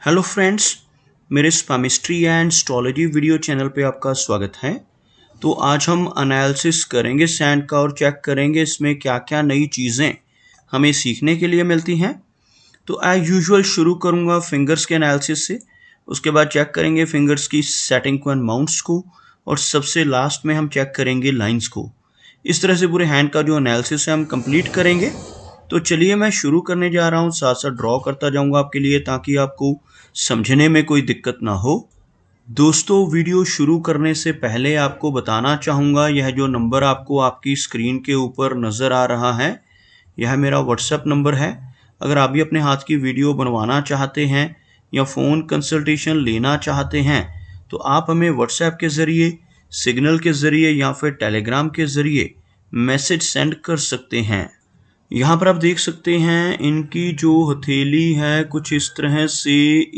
Hello friends, मेरे स्पामिस्ट्री and astrology video channel पे आपका स्वागत है। तो आज हम एनालिसिस करेंगे सैंड का और चेक करेंगे इसमें क्या क्या नई चीज़ें हमें सीखने के लिए मिलती हैं। तो एज यूजुअल शुरू करूँगा फिंगर्स के एनालिसिस से, उसके बाद चेक करेंगे फिंगर्स की सेटिंग को एंड माउंट्स को, और सबसे लास्ट में हम चेक करेंगे लाइंस को। इस तरह से पूरे हैंड का जो एनालिसिस है हम कंप्लीट करेंगे। तो चलिए मैं शुरू करने जा रहा हूँ, साथ साथ ड्रॉ करता जाऊँगा आपके लिए ताकि आपको समझने में कोई दिक्कत ना हो। दोस्तों, वीडियो शुरू करने से पहले आपको बताना चाहूँगा, यह जो नंबर आपको आपकी स्क्रीन के ऊपर नज़र आ रहा है, यह मेरा व्हाट्सएप नंबर है। अगर आप भी अपने हाथ की वीडियो बनवाना चाहते हैं या फ़ोन कंसल्टेशन लेना चाहते हैं तो आप हमें व्हाट्सएप के ज़रिए, सिग्नल के ज़रिए या फिर टेलीग्राम के ज़रिए मैसेज सेंड कर सकते हैं। यहाँ पर आप देख सकते हैं इनकी जो हथेली है कुछ इस तरह से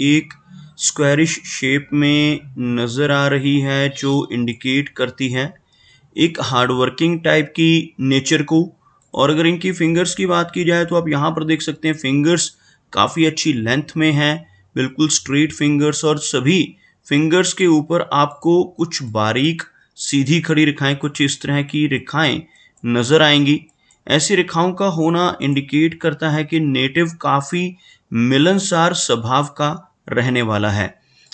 एक स्क्वायरिश शेप में नज़र आ रही है, जो इंडिकेट करती है एक हार्डवर्किंग टाइप की नेचर को। और अगर इनकी फिंगर्स की बात की जाए तो आप यहाँ पर देख सकते हैं फिंगर्स काफ़ी अच्छी लेंथ में हैं, बिल्कुल स्ट्रेट फिंगर्स, और सभी फिंगर्स के ऊपर आपको कुछ बारीक सीधी खड़ी रेखाएं, कुछ इस तरह की रेखाएं नज़र आएंगी। ऐसी रेखाओं का होना इंडिकेट करता है कि नेटिव काफ़ी मिलनसार स्वभाव का रहने वाला है।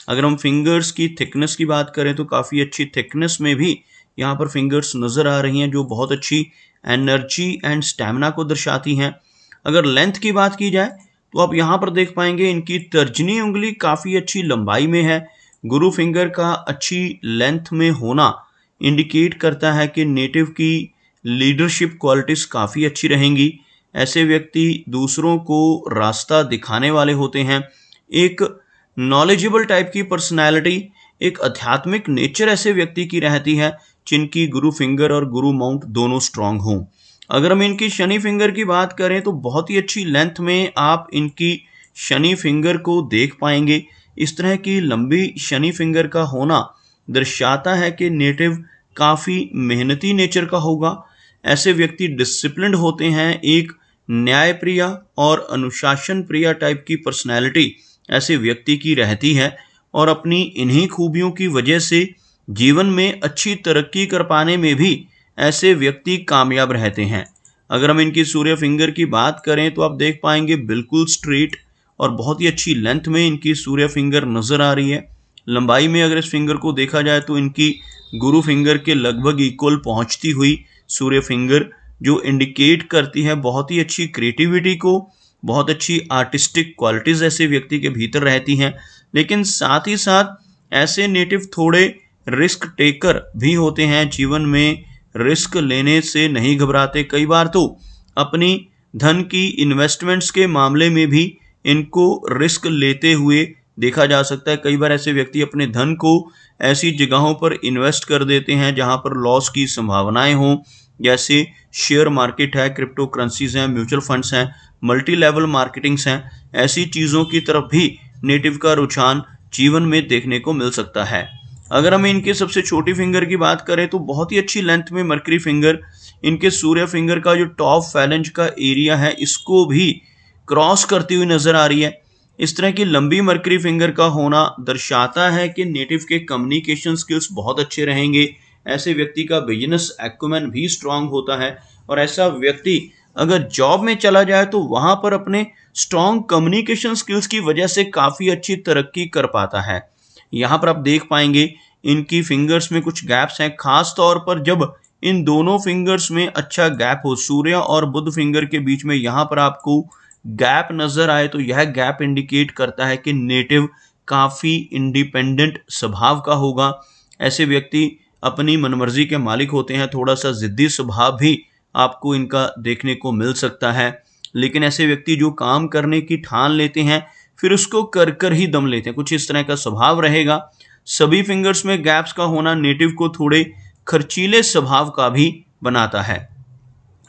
अगर हम फिंगर्स की थिकनेस की बात करें तो काफ़ी अच्छी थिकनेस में भी यहाँ पर फिंगर्स नज़र आ रही हैं, जो बहुत अच्छी एनर्जी एंड स्टैमिना को दर्शाती हैं। अगर लेंथ की बात की जाए तो आप यहाँ पर देख पाएंगे इनकी तर्जनी उंगली काफ़ी अच्छी लंबाई में है। गुरु फिंगर का अच्छी लेंथ में होना इंडिकेट करता है कि नेटिव की लीडरशिप क्वालिटीज़ काफ़ी अच्छी रहेंगी। ऐसे व्यक्ति दूसरों को रास्ता दिखाने वाले होते हैं। एक नॉलेजेबल टाइप की पर्सनैलिटी, एक आध्यात्मिक नेचर ऐसे व्यक्ति की रहती है जिनकी गुरु फिंगर और गुरु माउंट दोनों स्ट्रांग हों। अगर हम इनकी शनि फिंगर की बात करें तो बहुत ही अच्छी लेंथ में आप इनकी शनि फिंगर को देख पाएंगे। इस तरह की लंबी शनि फिंगर का होना दर्शाता है कि नेटिव काफ़ी मेहनती नेचर का होगा। ऐसे व्यक्ति डिसिप्लिन्ड होते हैं। एक न्यायप्रिय और अनुशासन प्रिय टाइप की पर्सनैलिटी ऐसे व्यक्ति की रहती है, और अपनी इन्हीं खूबियों की वजह से जीवन में अच्छी तरक्की कर पाने में भी ऐसे व्यक्ति कामयाब रहते हैं। अगर हम इनकी सूर्य फिंगर की बात करें तो आप देख पाएंगे बिल्कुल स्ट्रेट और बहुत ही अच्छी लेंथ में इनकी सूर्य फिंगर नज़र आ रही है। लंबाई में अगर इस फिंगर को देखा जाए तो इनकी गुरु फिंगर के लगभग इक्वल पहुंचती हुई सूर्य फिंगर, जो इंडिकेट करती है बहुत ही अच्छी क्रिएटिविटी को, बहुत अच्छी आर्टिस्टिक क्वालिटीज़ ऐसे व्यक्ति के भीतर रहती हैं। लेकिन साथ ही साथ ऐसे नेटिव थोड़े रिस्क टेकर भी होते हैं, जीवन में रिस्क लेने से नहीं घबराते। कई बार तो अपनी धन की इन्वेस्टमेंट्स के मामले में भी इनको रिस्क लेते हुए देखा जा सकता है। कई बार ऐसे व्यक्ति अपने धन को ऐसी जगहों पर इन्वेस्ट कर देते हैं जहां पर लॉस की संभावनाएं हों, जैसे शेयर मार्केट है, क्रिप्टो करेंसीज हैं, म्यूचुअल फंड्स हैं, मल्टी लेवल मार्केटिंग्स हैं। ऐसी चीज़ों की तरफ भी नेटिव का रुझान जीवन में देखने को मिल सकता है। अगर हम इनके सबसे छोटी फिंगर की बात करें तो बहुत ही अच्छी लेंथ में मरकरी फिंगर, इनके सूर्य फिंगर का जो टॉप फैलेंज का एरिया है इसको भी क्रॉस करती हुई नजर आ रही है। इस तरह की लंबी मरकरी फिंगर का होना दर्शाता है कि नेटिव के कम्युनिकेशन स्किल्स बहुत अच्छे रहेंगे। ऐसे व्यक्ति का बिजनेस एक्यूमेन भी स्ट्रांग होता है, और ऐसा व्यक्ति अगर जॉब में चला जाए तो वहां पर अपने स्ट्रांग कम्युनिकेशन स्किल्स की वजह से काफ़ी अच्छी तरक्की कर पाता है। यहाँ पर आप देख पाएंगे इनकी फिंगर्स में कुछ गैप्स हैं, खास तौर पर जब इन दोनों फिंगर्स में अच्छा गैप हो, सूर्य और बुध फिंगर के बीच में यहाँ पर आपको गैप नजर आए तो यह गैप इंडिकेट करता है कि नेटिव काफ़ी इंडिपेंडेंट स्वभाव का होगा। ऐसे व्यक्ति अपनी मनमर्जी के मालिक होते हैं। थोड़ा सा जिद्दी स्वभाव भी आपको इनका देखने को मिल सकता है, लेकिन ऐसे व्यक्ति जो काम करने की ठान लेते हैं फिर उसको कर कर ही दम लेते हैं, कुछ इस तरह का स्वभाव रहेगा। सभी फिंगर्स में गैप्स का होना नेटिव को थोड़े खर्चीले स्वभाव का भी बनाता है।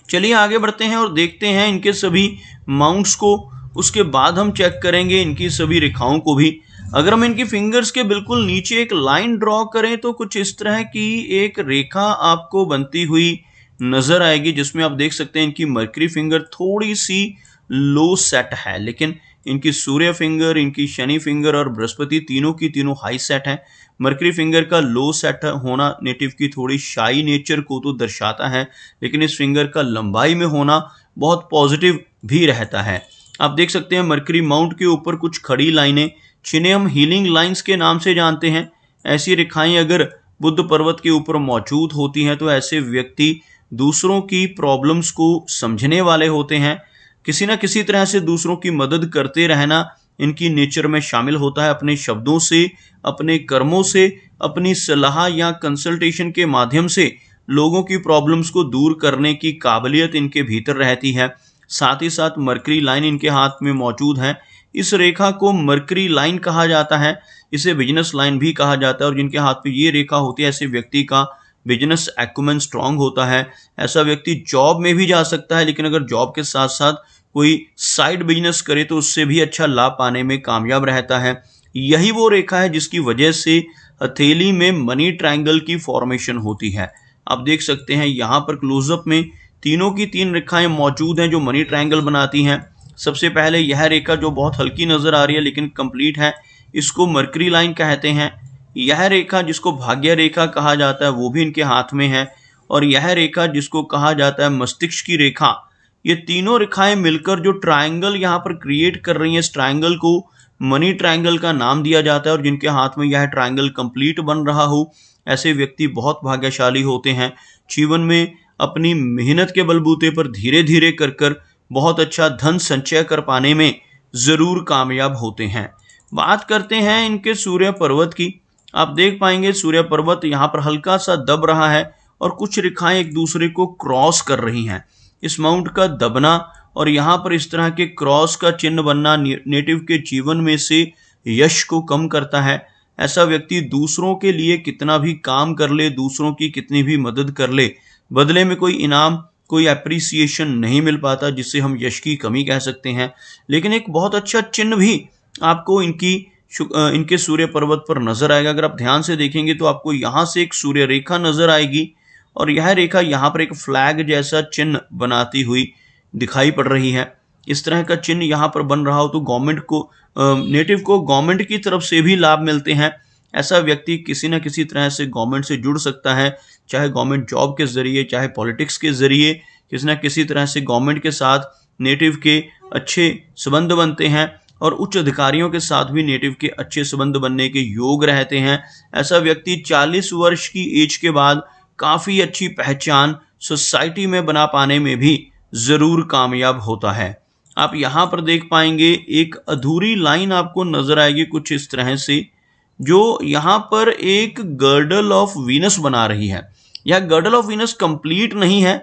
चलिए आगे बढ़ते हैं और देखते हैं इनके सभी माउंट्स को, उसके बाद हम चेक करेंगे इनकी सभी रेखाओं को भी। अगर हम इनकी फिंगर्स के बिल्कुल नीचे एक लाइन ड्रॉ करें तो कुछ इस तरह की एक रेखा आपको बनती हुई नजर आएगी, जिसमें आप देख सकते हैं इनकी मरकरी फिंगर थोड़ी सी लो सेट है, लेकिन इनकी सूर्य फिंगर, इनकी शनि फिंगर और बृहस्पति तीनों की तीनों हाई सेट है। मरकरी फिंगर का लो सेट होना नेटिव की थोड़ी शाई नेचर को तो दर्शाता है, लेकिन इस फिंगर का लंबाई में होना बहुत पॉजिटिव भी रहता है। आप देख सकते हैं मरकरी माउंट के ऊपर कुछ खड़ी लाइनें, जिन्हें हम हीलिंग लाइंस के नाम से जानते हैं। ऐसी रेखाएं अगर बुद्ध पर्वत के ऊपर मौजूद होती हैं तो ऐसे व्यक्ति दूसरों की प्रॉब्लम्स को समझने वाले होते हैं। किसी न किसी तरह से दूसरों की मदद करते रहना इनकी नेचर में शामिल होता है। अपने शब्दों से, अपने कर्मों से, अपनी सलाह या कंसल्टेशन के माध्यम से लोगों की प्रॉब्लम्स को दूर करने की काबिलियत इनके भीतर रहती है। साथ ही साथ मरकरी लाइन इनके हाथ में मौजूद है। इस रेखा को मरकरी लाइन कहा जाता है, इसे बिजनेस लाइन भी कहा जाता है। और जिनके हाथ पे ये रेखा होती है, ऐसे व्यक्ति का बिजनेस एक्यूमेन स्ट्रांग होता है। ऐसा व्यक्ति जॉब में भी जा सकता है, लेकिन अगर जॉब के साथ साथ कोई साइड बिजनेस करे तो उससे भी अच्छा लाभ पाने में कामयाब रहता है। यही वो रेखा है जिसकी वजह से हथेली में मनी ट्रायंगल की फॉर्मेशन होती है। आप देख सकते हैं यहाँ पर क्लोजअप में तीनों की तीन रेखाएं मौजूद हैं जो मनी ट्रायंगल बनाती हैं। सबसे पहले यह रेखा जो बहुत हल्की नजर आ रही है लेकिन कंप्लीट है, इसको मरकरी लाइन कहते हैं। यह रेखा जिसको भाग्य रेखा कहा जाता है वो भी इनके हाथ में है। और यह रेखा जिसको कहा जाता है मस्तिष्क की रेखा, ये तीनों रेखाएं मिलकर जो ट्रायंगल यहाँ पर क्रिएट कर रही हैं, इस ट्रायंगल को मनी ट्रायंगल का नाम दिया जाता है। और जिनके हाथ में यह ट्रायंगल कंप्लीट बन रहा हो, ऐसे व्यक्ति बहुत भाग्यशाली होते हैं। जीवन में अपनी मेहनत के बलबूते पर धीरे धीरे कर कर बहुत अच्छा धन संचय कर पाने में जरूर कामयाब होते हैं। बात करते हैं इनके सूर्य पर्वत की। आप देख पाएंगे सूर्य पर्वत यहाँ पर हल्का सा दब रहा है और कुछ रेखाएं एक दूसरे को क्रॉस कर रही हैं। इस माउंट का दबना और यहाँ पर इस तरह के क्रॉस का चिन्ह बनना नेटिव के जीवन में से यश को कम करता है। ऐसा व्यक्ति दूसरों के लिए कितना भी काम कर ले, दूसरों की कितनी भी मदद कर ले, बदले में कोई इनाम, कोई एप्रिसिएशन नहीं मिल पाता, जिससे हम यश की कमी कह सकते हैं। लेकिन एक बहुत अच्छा चिन्ह भी आपको इनके सूर्य पर्वत पर नजर आएगा। अगर आप ध्यान से देखेंगे तो आपको यहाँ से एक सूर्य रेखा नजर आएगी और यह रेखा यहाँ पर एक फ्लैग जैसा चिन्ह बनाती हुई दिखाई पड़ रही है। इस तरह का चिन्ह यहाँ पर बन रहा हो तो गवर्नमेंट को, नेटिव को गवर्नमेंट की तरफ से भी लाभ मिलते हैं। ऐसा व्यक्ति किसी न किसी तरह से गवर्नमेंट से जुड़ सकता है, चाहे गवर्नमेंट जॉब के जरिए, चाहे पॉलिटिक्स के जरिए। किसी न किसी तरह से गवर्नमेंट के साथ नेटिव के अच्छे संबंध बनते हैं और उच्च अधिकारियों के साथ भी नेटिव के अच्छे संबंध बनने के योग रहते हैं। ऐसा व्यक्ति 40 वर्ष की एज के बाद काफ़ी अच्छी पहचान सोसाइटी में बना पाने में भी ज़रूर कामयाब होता है। आप यहाँ पर देख पाएंगे एक अधूरी लाइन आपको नजर आएगी कुछ इस तरह से, जो यहाँ पर एक गर्डल ऑफ वीनस बना रही है। यह गर्डल ऑफ वीनस कंप्लीट नहीं है।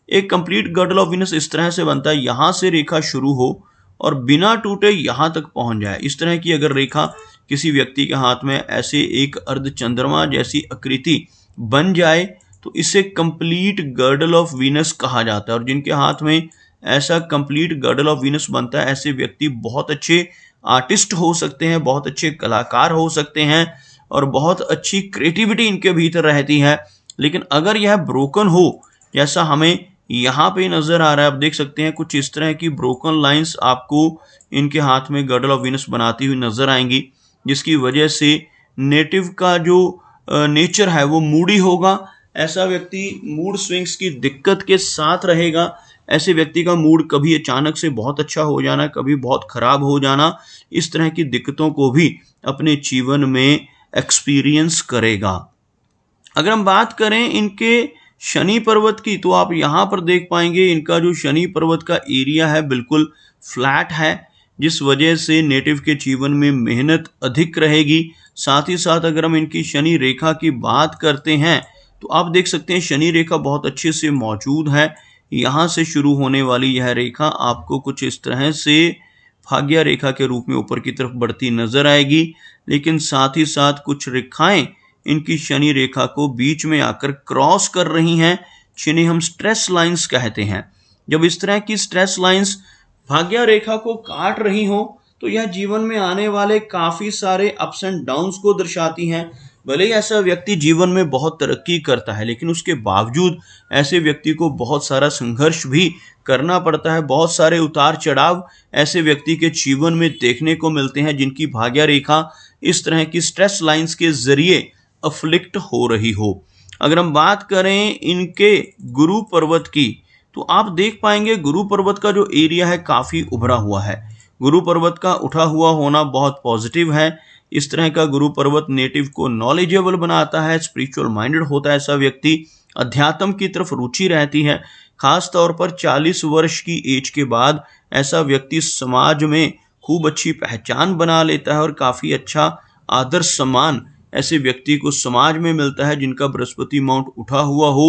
एक कंप्लीट गर्डल ऑफ वीनस इस तरह से बनता है, यहाँ से रेखा शुरू हो और बिना टूटे यहाँ तक पहुँच जाए। इस तरह की अगर रेखा किसी व्यक्ति के हाथ में ऐसे एक अर्धचंद्रमा जैसी आकृति बन जाए तो इसे कंप्लीट गर्डल ऑफ वीनस कहा जाता है। और जिनके हाथ में ऐसा कंप्लीट गर्डल ऑफ वीनस बनता है, ऐसे व्यक्ति बहुत अच्छे आर्टिस्ट हो सकते हैं, बहुत अच्छे कलाकार हो सकते हैं और बहुत अच्छी क्रिएटिविटी इनके भीतर रहती है। लेकिन अगर यह ब्रोकन हो, जैसा हमें यहाँ पे नजर आ रहा है, आप देख सकते हैं कुछ इस तरह की ब्रोकन लाइंस आपको इनके हाथ में गर्डल ऑफ वीनस बनाती हुई नजर आएंगी, जिसकी वजह से नेटिव का जो नेचर है वो मूडी होगा। ऐसा व्यक्ति मूड स्विंग्स की दिक्कत के साथ रहेगा। ऐसे व्यक्ति का मूड कभी अचानक से बहुत अच्छा हो जाना, कभी बहुत खराब हो जाना, इस तरह की दिक्कतों को भी अपने जीवन में एक्सपीरियंस करेगा। अगर हम बात करें इनके शनि पर्वत की तो आप यहाँ पर देख पाएंगे इनका जो शनि पर्वत का एरिया है बिल्कुल फ्लैट है, जिस वजह से नेटिव के जीवन में मेहनत अधिक रहेगी। साथ ही साथ अगर हम इनकी शनि रेखा की बात करते हैं तो आप देख सकते हैं शनि रेखा बहुत अच्छे से मौजूद है। यहाँ से शुरू होने वाली यह रेखा आपको कुछ इस तरह से भाग्य रेखा के रूप में ऊपर की तरफ बढ़ती नजर आएगी। लेकिन साथ ही साथ कुछ रेखाएं इनकी शनि रेखा को बीच में आकर क्रॉस कर रही हैं, जिन्हें हम स्ट्रेस लाइंस कहते हैं। जब इस तरह की स्ट्रेस लाइंस भाग्य रेखा को काट रही हो तो यह जीवन में आने वाले काफ़ी सारे अप्स एंड डाउन्स को दर्शाती हैं। भले ही ऐसा व्यक्ति जीवन में बहुत तरक्की करता है, लेकिन उसके बावजूद ऐसे व्यक्ति को बहुत सारा संघर्ष भी करना पड़ता है। बहुत सारे उतार चढ़ाव ऐसे व्यक्ति के जीवन में देखने को मिलते हैं, जिनकी भाग्य रेखा इस तरह की स्ट्रेस लाइंस के जरिए अफ्लिक्ट हो रही हो। अगर हम बात करें इनके गुरु पर्वत की, तो आप देख पाएंगे गुरु पर्वत का जो एरिया है काफी उभरा हुआ है। गुरु पर्वत का उठा हुआ होना बहुत पॉजिटिव है। इस तरह का गुरु पर्वत नेटिव को नॉलेजेबल बनाता है, स्पिरिचुअल माइंडेड होता है ऐसा व्यक्ति, अध्यात्म की तरफ रुचि रहती है। खास तौर पर 40 वर्ष की एज के बाद ऐसा व्यक्ति समाज में खूब अच्छी पहचान बना लेता है और काफी अच्छा आदर सम्मान ऐसे व्यक्ति को समाज में मिलता है जिनका बृहस्पति माउंट उठा हुआ हो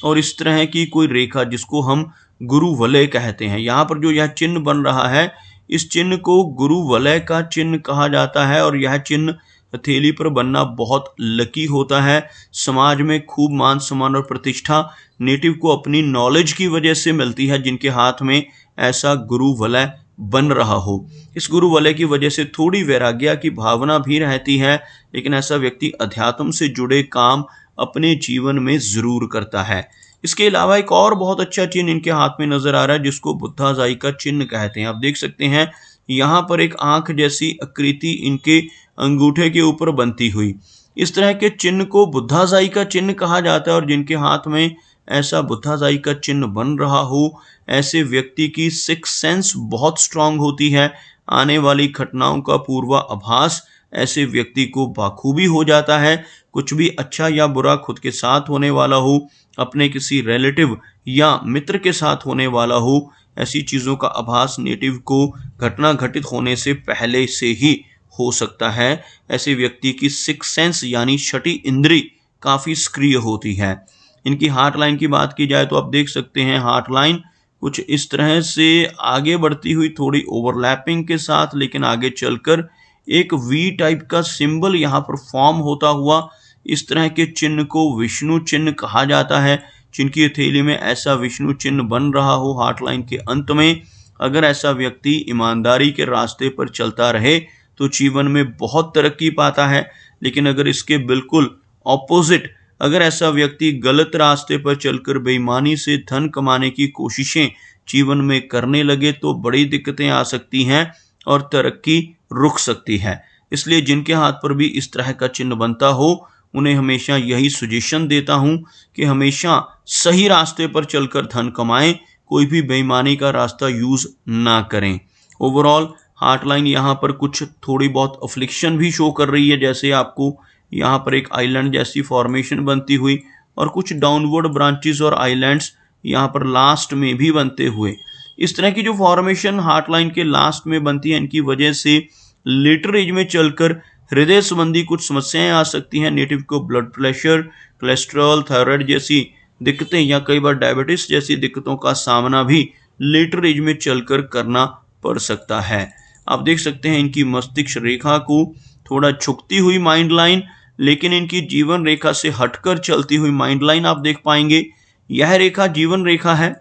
और इस तरह की कोई रेखा जिसको हम गुरु वलय कहते हैं। यहाँ पर जो यह चिन्ह बन रहा है, इस चिन्ह को गुरु वलय का चिन्ह कहा जाता है और यह चिन्ह हथेली पर बनना बहुत लकी होता है। समाज में खूब मान सम्मान और प्रतिष्ठा नेटिव को अपनी नॉलेज की वजह से मिलती है, जिनके हाथ में ऐसा गुरु वलय बन रहा हो। इस गुरु वलय की वजह से थोड़ी वैराग्य की भावना भी रहती है, लेकिन ऐसा व्यक्ति अध्यात्म से जुड़े काम अपने जीवन में जरूर करता है। इसके अलावा एक और बहुत अच्छा चिन्ह इनके हाथ में नजर आ रहा है, जिसको बुद्धाजाई का चिन्ह कहते हैं। आप देख सकते हैं यहाँ पर एक आंख जैसी आकृति इनके अंगूठे के ऊपर बनती हुई। इस तरह के चिन्ह को बुद्धाजाई का चिन्ह कहा जाता है और जिनके हाथ में ऐसा बुद्धाजाई का चिन्ह बन रहा हो, ऐसे व्यक्ति की सिक्स सेंस बहुत स्ट्रांग होती है। आने वाली घटनाओं का पूर्वाभास ऐसे व्यक्ति को बाखूबी हो जाता है। कुछ भी अच्छा या बुरा खुद के साथ होने वाला हो, अपने किसी रिलेटिव या मित्र के साथ होने वाला हो, ऐसी चीजों का आभास नेटिव को घटना घटित होने से पहले से ही हो सकता है। ऐसे व्यक्ति की सिक्स सेंस यानी छठी इंद्री काफी सक्रिय होती है। इनकी हार्ट लाइन की बात की जाए तो आप देख सकते हैं हार्ट लाइन कुछ इस तरह से आगे बढ़ती हुई, थोड़ी ओवरलैपिंग के साथ, लेकिन आगे चलकर एक वी टाइप का सिंबल यहाँ पर फॉर्म होता हुआ, इस तरह के चिन्ह को विष्णु चिन्ह कहा जाता है। जिनकी हथेली में ऐसा विष्णु चिन्ह बन रहा हो हार्ट लाइन के अंत में, अगर ऐसा व्यक्ति ईमानदारी के रास्ते पर चलता रहे तो जीवन में बहुत तरक्की पाता है। लेकिन अगर इसके बिल्कुल ऑपोजिट, अगर ऐसा व्यक्ति गलत रास्ते पर चलकर बेईमानी से धन कमाने की कोशिशें जीवन में करने लगे तो बड़ी दिक्कतें आ सकती हैं और तरक्की रुक सकती है। इसलिए जिनके हाथ पर भी इस तरह का चिन्ह बनता हो, उन्हें हमेशा यही सजेशन देता हूं कि हमेशा सही रास्ते पर चलकर धन कमाएं, कोई भी बेईमानी का रास्ता यूज ना करें। ओवरऑल हार्ट लाइन यहाँ पर कुछ थोड़ी बहुत अफ्लिक्शन भी शो कर रही है, जैसे आपको यहाँ पर एक आइलैंड जैसी फॉर्मेशन बनती हुई और कुछ डाउनवर्ड ब्रांचेस और आइलैंड्स यहाँ पर लास्ट में भी बनते हुए। इस तरह की जो फॉर्मेशन हार्ट लाइन के लास्ट में बनती है, इनकी वजह से लेटर एज में चलकर हृदय संबंधी कुछ समस्याएं आ सकती हैं। नेटिव को ब्लड प्रेशर, कोलेस्ट्रॉल, थायराइड जैसी दिक्कतें या कई बार डायबिटीज जैसी दिक्कतों का सामना भी लेटर एज में चलकर करना पड़ सकता है। आप देख सकते हैं इनकी मस्तिष्क रेखा को थोड़ा झुकती हुई माइंड लाइन, लेकिन इनकी जीवन रेखा से हटकर चलती हुई माइंड लाइन आप देख पाएंगे। यह रेखा जीवन रेखा है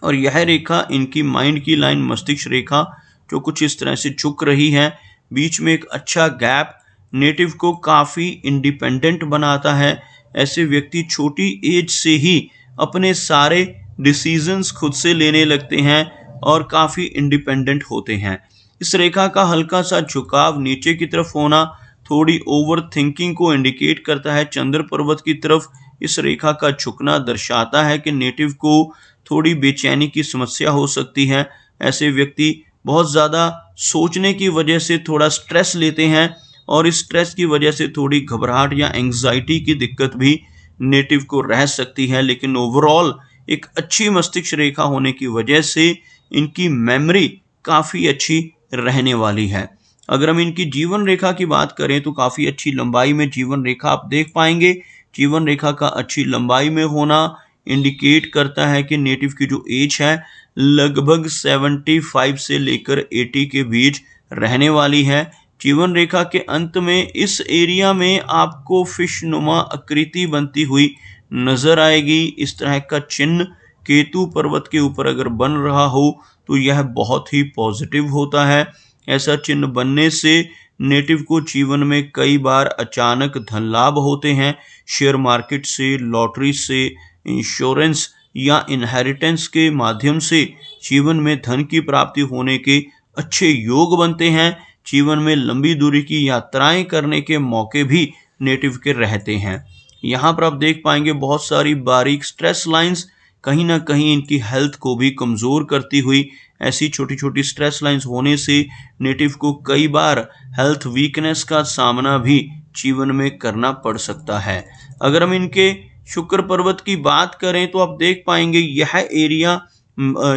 और यह रेखा इनकी माइंड की लाइन मस्तिष्क रेखा जो कुछ इस तरह से झुक रही है। बीच में एक अच्छा गैप नेटिव को काफ़ी इंडिपेंडेंट बनाता है। ऐसे व्यक्ति छोटी एज से ही अपने सारे डिसीजंस खुद से लेने लगते हैं और काफ़ी इंडिपेंडेंट होते हैं। इस रेखा का हल्का सा झुकाव नीचे की तरफ होना थोड़ी ओवर थिंकिंग को इंडिकेट करता है। चंद्र पर्वत की तरफ इस रेखा का झुकना दर्शाता है कि नेटिव को थोड़ी बेचैनी की समस्या हो सकती है। ऐसे व्यक्ति बहुत ज़्यादा सोचने की वजह से थोड़ा स्ट्रेस लेते हैं और इस स्ट्रेस की वजह से थोड़ी घबराहट या एंग्जाइटी की दिक्कत भी नेटिव को रह सकती है। लेकिन ओवरऑल एक अच्छी मस्तिष्क रेखा होने की वजह से इनकी मेमोरी काफ़ी अच्छी रहने वाली है। अगर हम इनकी जीवन रेखा की बात करें तो काफ़ी अच्छी लंबाई में जीवन रेखा आप देख पाएंगे। जीवन रेखा का अच्छी लंबाई में होना इंडिकेट करता है कि नेटिव की जो एज है लगभग 75 से लेकर 80 के बीच रहने वाली है। जीवन रेखा के अंत में इस एरिया में आपको फिश नुमा आकृति बनती हुई नजर आएगी। इस तरह का चिन्ह केतु पर्वत के ऊपर अगर बन रहा हो तो यह बहुत ही पॉजिटिव होता है। ऐसा चिन्ह बनने से नेटिव को जीवन में कई बार अचानक धन लाभ होते हैं। शेयर मार्केट से, लॉटरी से, इंश्योरेंस या इनहेरिटेंस के माध्यम से जीवन में धन की प्राप्ति होने के अच्छे योग बनते हैं। जीवन में लंबी दूरी की यात्राएं करने के मौके भी नेटिव के रहते हैं। यहाँ पर आप देख पाएंगे बहुत सारी बारीक स्ट्रेस लाइंस, कहीं ना कहीं इनकी हेल्थ को भी कमज़ोर करती हुई। ऐसी छोटी छोटी स्ट्रेस लाइंस होने से नेटिव को कई बार हेल्थ वीकनेस का सामना भी जीवन में करना पड़ सकता है। अगर हम इनके शुक्र पर्वत की बात करें तो आप देख पाएंगे यह एरिया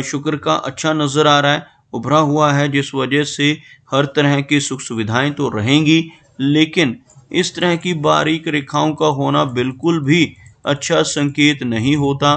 शुक्र का अच्छा नज़र आ रहा है, उभरा हुआ है, जिस वजह से हर तरह की सुख सुविधाएं तो रहेंगी, लेकिन इस तरह की बारीक रेखाओं का होना बिल्कुल भी अच्छा संकेत नहीं होता।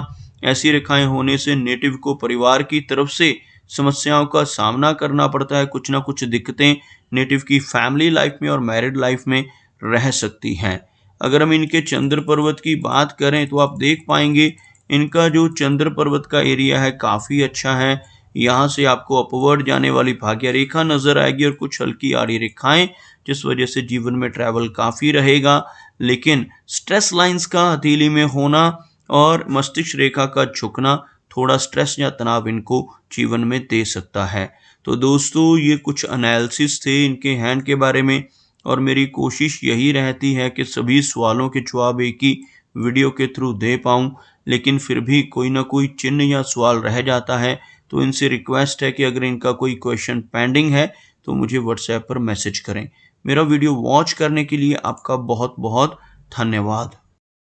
ऐसी रेखाएं होने से नेटिव को परिवार की तरफ से समस्याओं का सामना करना पड़ता है। कुछ ना कुछ दिक्कतें नेटिव की फैमिली लाइफ में और मैरिड लाइफ में रह सकती हैं। अगर हम इनके चंद्र पर्वत की बात करें तो आप देख पाएंगे इनका जो चंद्र पर्वत का एरिया है काफ़ी अच्छा है। यहाँ से आपको अपवर्ड जाने वाली भाग्य रेखा नजर आएगी और कुछ हल्की आड़ी रेखाएं, जिस वजह से जीवन में ट्रैवल काफ़ी रहेगा। लेकिन स्ट्रेस लाइंस का हथेली में होना और मस्तिष्क रेखा का झुकना थोड़ा स्ट्रेस या तनाव इनको जीवन में दे सकता है। तो दोस्तों ये कुछ एनालिसिस थे इनके हैंड के बारे में, और मेरी कोशिश यही रहती है कि सभी सवालों के जवाब एक ही वीडियो के थ्रू दे पाऊँ, लेकिन फिर भी कोई ना कोई चिन्ह या सवाल रह जाता है। तो इनसे रिक्वेस्ट है कि अगर इनका कोई क्वेश्चन पेंडिंग है तो मुझे व्हाट्सएप पर मैसेज करें। मेरा वीडियो वॉच करने के लिए आपका बहुत बहुत धन्यवाद।